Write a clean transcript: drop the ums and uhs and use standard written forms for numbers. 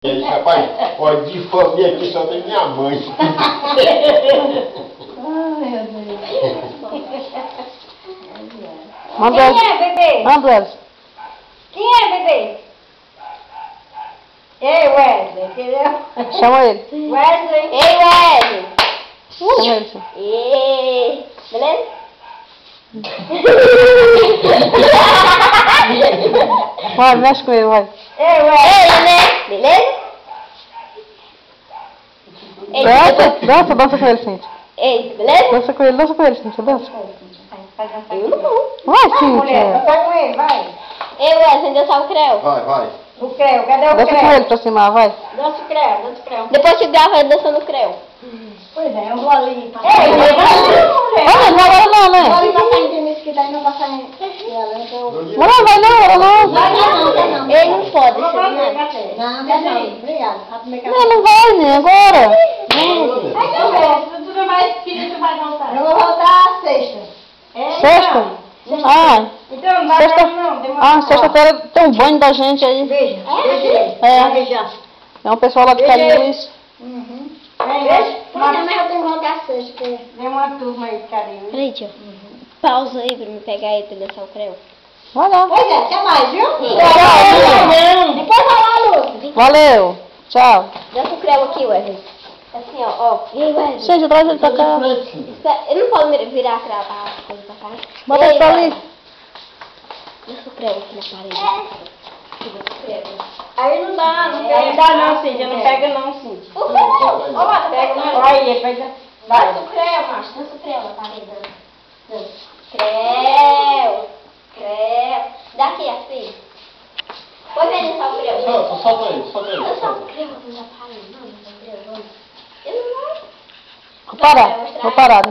Rapaz, olha, de família aqui só tem minha mãe. Manda Quem é, bebê? Manda Elson. Quem é, bebê? Ei, Wesley, entendeu? Chama ele. Wesley. Ei, Wesley. Chama ele, sim. Ei, beleza? Vai, mexe com ele, vai. Ei, Wesley. Ei, beleza? Dança com ele, Cíntia. Ei, beleza? Dança com ele, Cíntia, dança. Eu não vou. Vai, Mulher, Cíntia. dança com ele, vai. Ei, Wesley, dançar o creu. Vai. O creu, cadê o Dança com creu? ele pra cima, vai. Dança o creu, dança o creu. Depois te grava dançando o creu. Pois é, eu vou ali. Ei, Olha, não agora não, né? vou ali passar em Denise, que daí não passar em... Não, vai não. Ele não pode ser, né? Não, obrigada. Não vai, né, agora. Eu vou voltar sexta. Sexta? Ah, Então não vai sexta... não, Ah, sexta-feira tem um banho da gente aí. Beija. É um pessoal lá de Carinhos. Beijo. Mas eu tenho que voltar sexta, porque tem uma turma aí de Carinhos. Peraí, tio. Pausa aí pra me pegar ele pra dançar o creu. Vai lá. Pois é, até mais, viu? Tchau. Depois vai lá, Lúcia. Valeu. Tchau. Dança o creu aqui, Wesley. Assim, ó. Ei, Wesley. Gente, traz ele pra cá. Ele não pode virar a coisa pra cá. Bota ele pra ali. Dança o creu aqui na parede. Aí não dá, não dá não, Cíntia, não pega não, Cíntia. Por favor. Ó, Pega não. Aí, vai. Dança o creu, macho. Dança o creu na parede. Dança. Creu. Daqui, assim. Põe pra ele dançar o creu. Solta ele. Dançar o creu na parede. Não, dança o creu, vamos. Eu não vou. Vou parar.